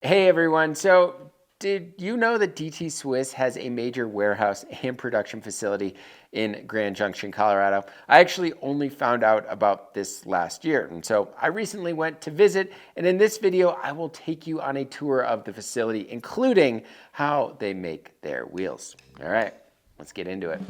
Hey everyone. So, did you know that DT Swiss has a major warehouse and production facility in Grand Junction, Colorado? I actually only found out about this last year. And so I recently went to visit, and in this video, I will take you on a tour of the facility, including how they make their wheels. All right, let's get into it.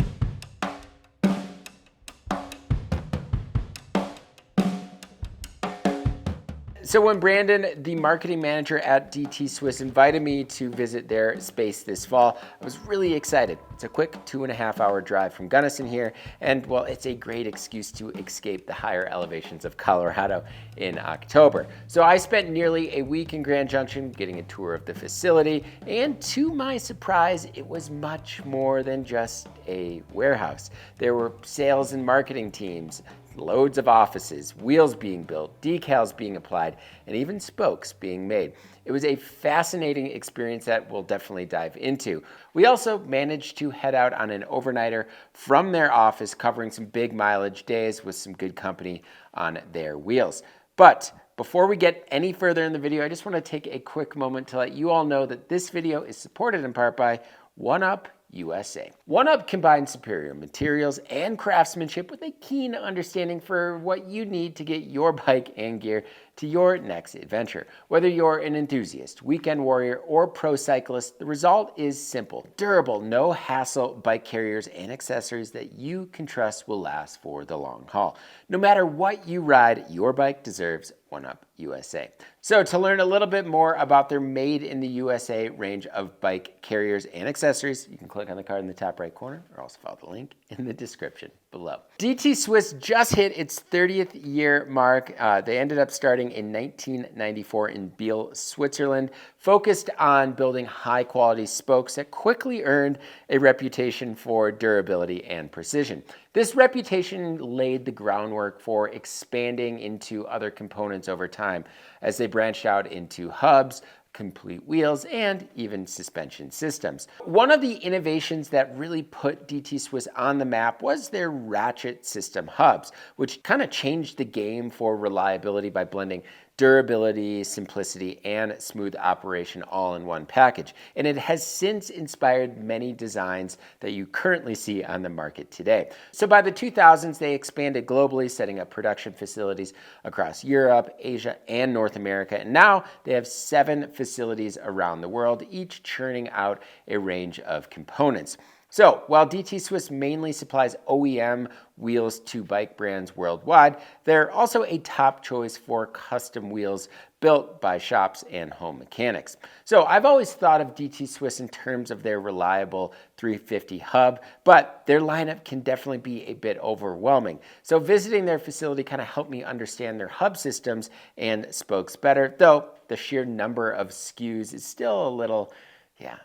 So when Brandon, the marketing manager at DT Swiss, invited me to visit their space this fall, I was really excited. It's a quick 2.5 hour drive from Gunnison here, and well, it's a great excuse to escape the higher elevations of Colorado in October. So I spent nearly a week in Grand Junction getting a tour of the facility, and to my surprise, it was much more than just a warehouse. There were sales and marketing teams, loads of offices, wheels being built, decals being applied, and even spokes being made. It was a fascinating experience that we'll definitely dive into. We also managed to head out on an overnighter from their office, covering some big mileage days with some good company on their wheels. But before we get any further in the video, I just want to take a quick moment to let you all know that this video is supported in part by OneUp USA. OneUp combines superior materials and craftsmanship with a keen understanding for what you need to get your bike and gear to your next adventure. Whether you're an enthusiast, weekend warrior, or pro cyclist, the result is simple. Durable, no hassle bike carriers and accessories that you can trust will last for the long haul. No matter what you ride, your bike deserves OneUp USA. So to learn a little bit more about their Made in the USA range of bike carriers and accessories, you can click on the card in the top right corner or also follow the link in the description below. DT Swiss just hit its 30th year mark. They ended up starting in 1994 in Biel, Switzerland, focused on building high quality spokes that quickly earned a reputation for durability and precision. This reputation laid the groundwork for expanding into other components over time as they branched out into hubs, complete wheels, and even suspension systems. One of the innovations that really put DT Swiss on the map was their ratchet system hubs, which kind of changed the game for reliability by blending durability, simplicity, and smooth operation all in one package. And it has since inspired many designs that you currently see on the market today. So by the 2000s, they expanded globally, setting up production facilities across Europe, Asia, and North America. And now they have 7 facilities around the world, each churning out a range of components. So while DT Swiss mainly supplies OEM wheels to bike brands worldwide, they're also a top choice for custom wheels built by shops and home mechanics. So I've always thought of DT Swiss in terms of their reliable 350 hub, but their lineup can definitely be a bit overwhelming. So visiting their facility kind of helped me understand their hub systems and spokes better, though the sheer number of SKUs is still a little,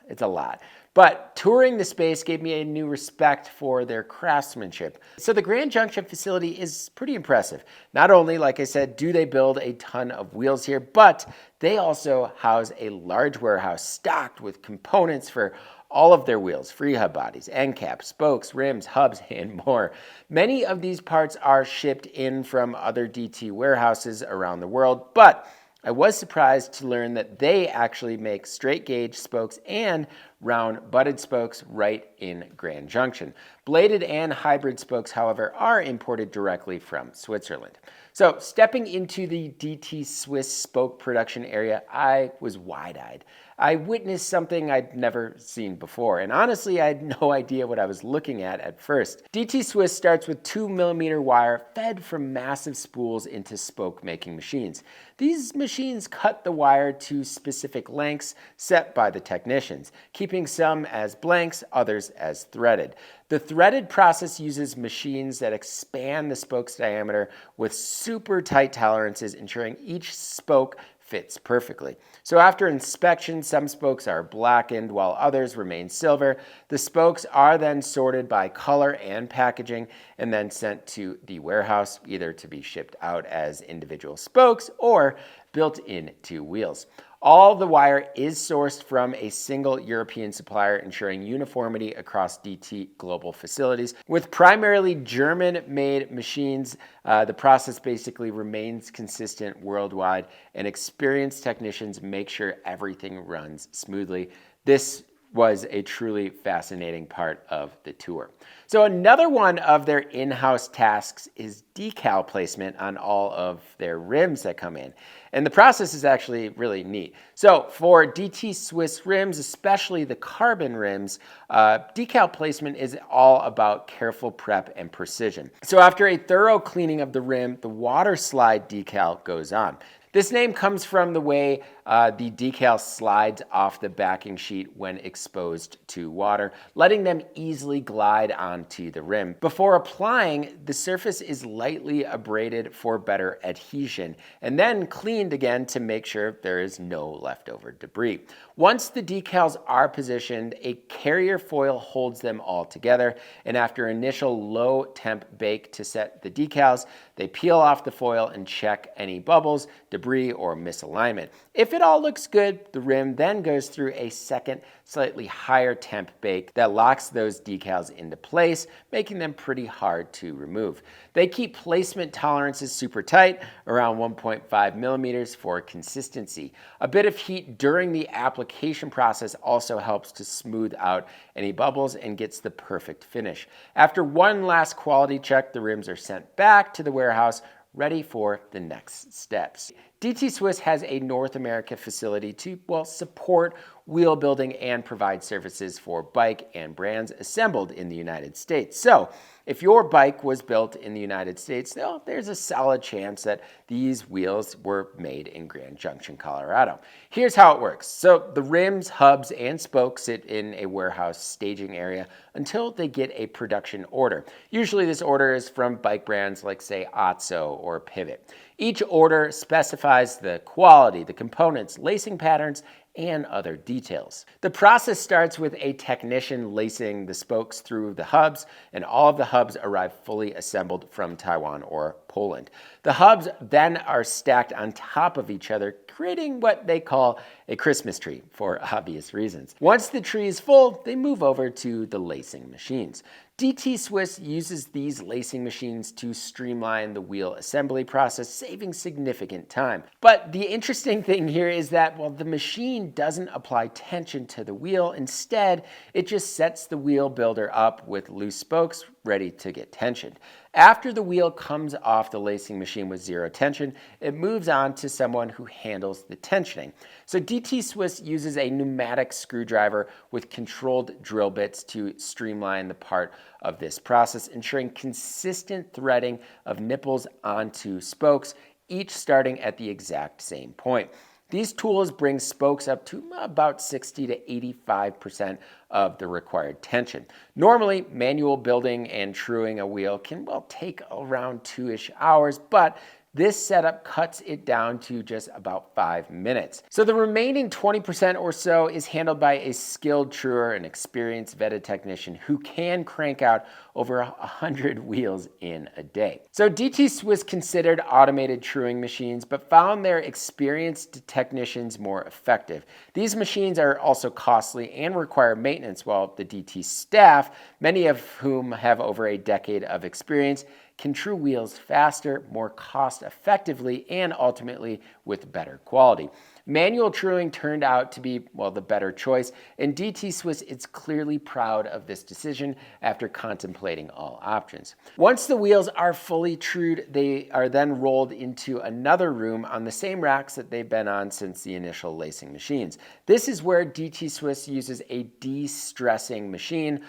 it's a lot. But touring the space gave me a new respect for their craftsmanship. So the Grand Junction facility is pretty impressive. Not only, like I said, do they build a ton of wheels here, but they also house a large warehouse stocked with components for all of their wheels, free hub bodies, end caps, spokes, rims, hubs, and more. Many of these parts are shipped in from other DT warehouses around the world, but I was surprised to learn that they actually make straight gauge spokes and round butted spokes right in Grand Junction. Bladed and hybrid spokes, however, are imported directly from Switzerland. So stepping into the DT Swiss spoke production area, I was wide-eyed. I witnessed something I'd never seen before, and honestly, I had no idea what I was looking at first. DT Swiss starts with 2mm wire fed from massive spools into spoke-making machines. These machines cut the wire to specific lengths set by the technicians, keeping some as blanks, others as threaded. The threaded process uses machines that expand the spoke's diameter with super tight tolerances, ensuring each spoke fits perfectly. So after inspection, some spokes are blackened while others remain silver. The spokes are then sorted by color and packaging and then sent to the warehouse, either to be shipped out as individual spokes or built into wheels. All the wire is sourced from a single European supplier, ensuring uniformity across DT global facilities. With primarily German-made machines, the process basically remains consistent worldwide, and experienced technicians make sure everything runs smoothly. This was a truly fascinating part of the tour. So another one of their in-house tasks is decal placement on all of their rims that come in. And the process is actually really neat. So for DT Swiss rims, especially the carbon rims, decal placement is all about careful prep and precision. So after a thorough cleaning of the rim, the water slide decal goes on. This name comes from the way the decal slides off the backing sheet when exposed to water, letting them easily glide onto the rim. Before applying, the surface is lightly abraded for better adhesion, and then cleaned again to make sure there is no leftover debris. Once the decals are positioned, a carrier foil holds them all together, and after initial low temp bake to set the decals, they peel off the foil and check any bubbles, debris, or misalignment. If it all looks good, the rim then goes through a second, slightly higher temp bake that locks those decals into place, making them pretty hard to remove. They keep placement tolerances super tight, around 1.5 millimeters for consistency. A bit of heat during the application process also helps to smooth out any bubbles and gets the perfect finish. After one last quality check, the rims are sent back to the warehouse, ready for the next steps. DT Swiss has a North America facility to, support wheel building and provide services for bike and brands assembled in the United States. So if your bike was built in the United States, well, there's a solid chance that these wheels were made in Grand Junction, Colorado. Here's how it works. So the rims, hubs, and spokes sit in a warehouse staging area until they get a production order. Usually this order is from bike brands like, say, Otso or Pivot. Each order specifies the quality, the components, lacing patterns, and other details. The process starts with a technician lacing the spokes through the hubs, and all of the hubs arrive fully assembled from Taiwan or Poland. The hubs then are stacked on top of each other, creating what they call a Christmas tree for obvious reasons. Once the tree is full, they move over to the lacing machines. DT Swiss uses these lacing machines to streamline the wheel assembly process, saving significant time. But the interesting thing here is that, the machine doesn't apply tension to the wheel. Instead, it just sets the wheel builder up with loose spokes ready to get tensioned. After the wheel comes off the lacing machine with zero tension, it moves on to someone who handles the tensioning. So DT Swiss uses a pneumatic screwdriver with controlled drill bits to streamline the part of this process, ensuring consistent threading of nipples onto spokes, each starting at the exact same point. These tools bring spokes up to about 60 to 85% of the required tension. Normally, manual building and truing a wheel can, take around 2-ish hours, but this setup cuts it down to just about 5 minutes. So the remaining 20% or so is handled by a skilled truer, an experienced vetted technician who can crank out over 100 wheels in a day. So DT Swiss considered automated truing machines, but found their experienced technicians more effective. These machines are also costly and require maintenance, while the DT staff, many of whom have over a decade of experience, can true wheels faster, more cost effectively, and ultimately with better quality. Manual truing turned out to be, the better choice, and DT Swiss is clearly proud of this decision after contemplating all options. Once the wheels are fully trued, they are then rolled into another room on the same racks that they've been on since the initial lacing machines. This is where DT Swiss uses a de-stressing machine,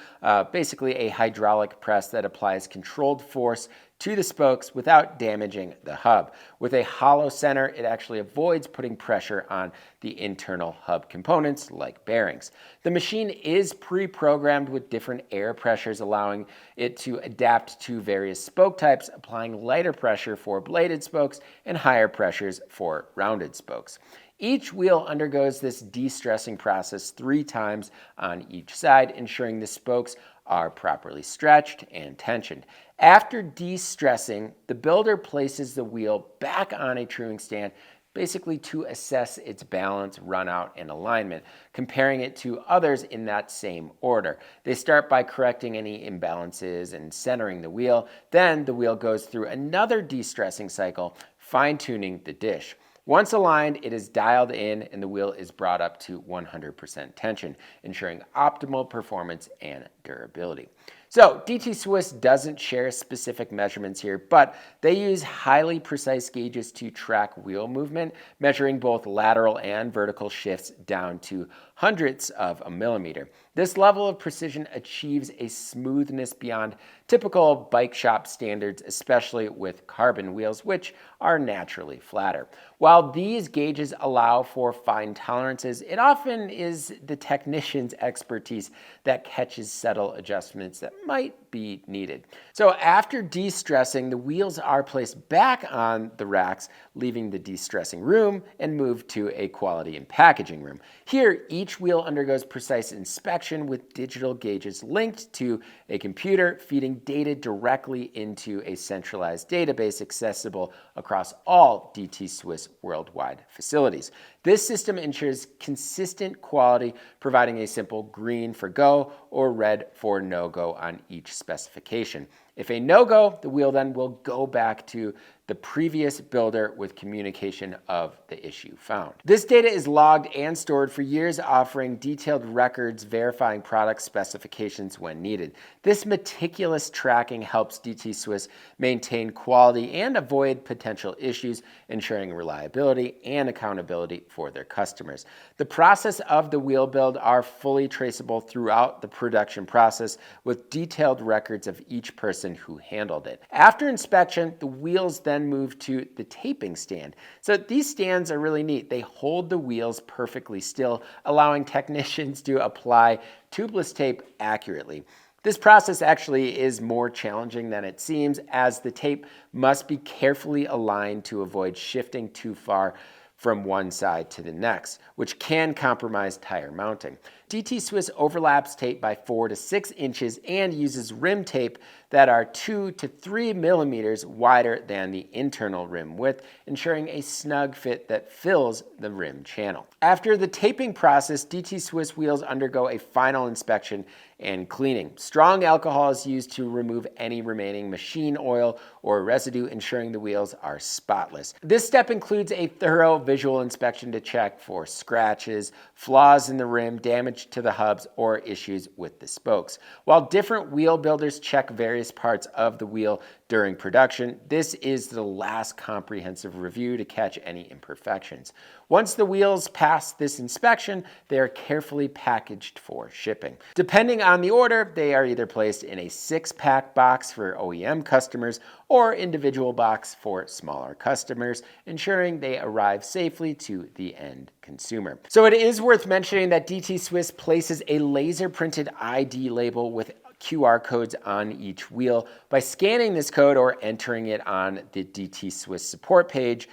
basically a hydraulic press that applies controlled force to the spokes without damaging the hub. With a hollow center, it actually avoids putting pressure on the internal hub components like bearings. The machine is pre-programmed with different air pressures, allowing it to adapt to various spoke types, applying lighter pressure for bladed spokes and higher pressures for rounded spokes. Each wheel undergoes this de-stressing process 3 times on each side, ensuring the spokes are properly stretched and tensioned. After de-stressing, the builder places the wheel back on a truing stand, basically to assess its balance, runout, and alignment, comparing it to others in that same order. They start by correcting any imbalances and centering the wheel. Then the wheel goes through another de-stressing cycle, fine-tuning the dish. Once aligned, it is dialed in and the wheel is brought up to 100% tension, ensuring optimal performance and durability. So DT Swiss doesn't share specific measurements here, but they use highly precise gauges to track wheel movement, measuring both lateral and vertical shifts down to hundredths of a millimeter. This level of precision achieves a smoothness beyond typical bike shop standards, especially with carbon wheels, which are naturally flatter. While these gauges allow for fine tolerances, it often is the technician's expertise that catches subtle adjustments that might be needed. So after de-stressing, the wheels are placed back on the racks, leaving the de-stressing room and moved to a quality and packaging room. Here, each wheel undergoes precise inspection with digital gauges linked to a computer, feeding data directly into a centralized database accessible across all DT Swiss worldwide facilities. This system ensures consistent quality, providing a simple green for go or red for no-go on each specification. If a no-go, the wheel then will go back to the previous builder with communication of the issue found. This data is logged and stored for years, offering detailed records verifying product specifications when needed. This meticulous tracking helps DT Swiss maintain quality and avoid potential issues, ensuring reliability and accountability for their customers. The process of the wheel build are fully traceable throughout the production process, with detailed records of each person who handled it. After inspection, the wheels then move to the taping stand. So these stands are really neat. They hold the wheels perfectly still, allowing technicians to apply tubeless tape accurately. This process actually is more challenging than it seems, as the tape must be carefully aligned to avoid shifting too far from one side to the next, which can compromise tire mounting. DT Swiss overlaps tape by 4 to 6 inches and uses rim tape that are 2 to 3 millimeters wider than the internal rim width, ensuring a snug fit that fills the rim channel. After the taping process, DT Swiss wheels undergo a final inspection and cleaning. Strong alcohol is used to remove any remaining machine oil or residue, ensuring the wheels are spotless. This step includes a thorough visual inspection to check for scratches, flaws in the rim, damage to the hubs, or issues with the spokes. While different wheel builders check various parts of the wheel during production, this is the last comprehensive review to catch any imperfections. Once the wheels pass this inspection, they are carefully packaged for shipping. Depending on the order, they are either placed in a 6-pack box for OEM customers or individual box for smaller customers, ensuring they arrive safely to the end consumer. So it is worth mentioning that DT Swiss places a laser printed ID label with QR codes on each wheel. By scanning this code or entering it on the DT Swiss support page,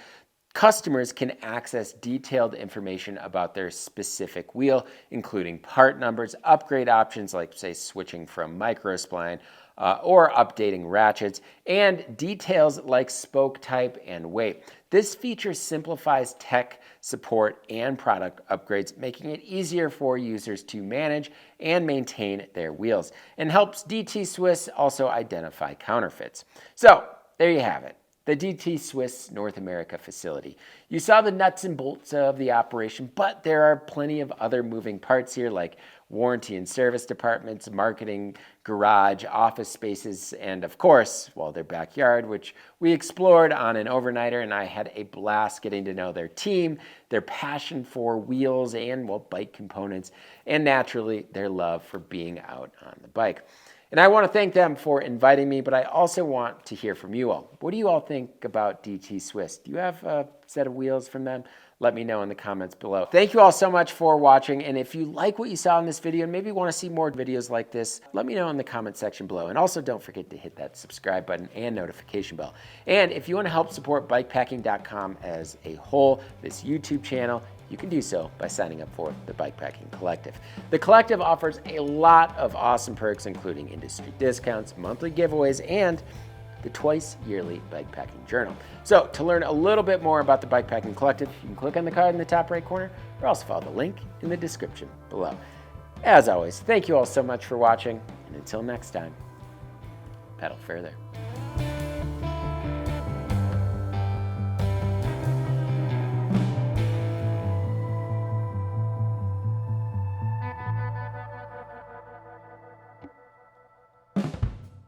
customers can access detailed information about their specific wheel, including part numbers, upgrade options like, say, switching from microspline or updating ratchets, and details like spoke type and weight. This feature simplifies tech support and product upgrades, making it easier for users to manage and maintain their wheels, and helps DT Swiss also identify counterfeits. So there you have it. The DT Swiss North America facility. You saw the nuts and bolts of the operation, but there are plenty of other moving parts here, like warranty and service departments, marketing, garage, office spaces, and of course, well, their backyard, which we explored on an overnighter, and I had a blast getting to know their team, their passion for wheels and, well, bike components, and naturally, their love for being out on the bike. And I want to thank them for inviting me, but I also want to hear from you all. What do you all think about DT Swiss? Do you have a set of wheels from them? Let me know in the comments below. Thank you all so much for watching. And if you like what you saw in this video and maybe want to see more videos like this, let me know in the comment section below. And also don't forget to hit that subscribe button and notification bell. And if you want to help support BIKEPACKING.com as a whole, this YouTube channel, you can do so by signing up for the Bikepacking Collective. The Collective offers a lot of awesome perks, including industry discounts, monthly giveaways, and the twice-yearly Bikepacking Journal. So to learn a little bit more about the Bikepacking Collective, you can click on the card in the top right corner, or also follow the link in the description below. As always, thank you all so much for watching, and until next time, pedal further.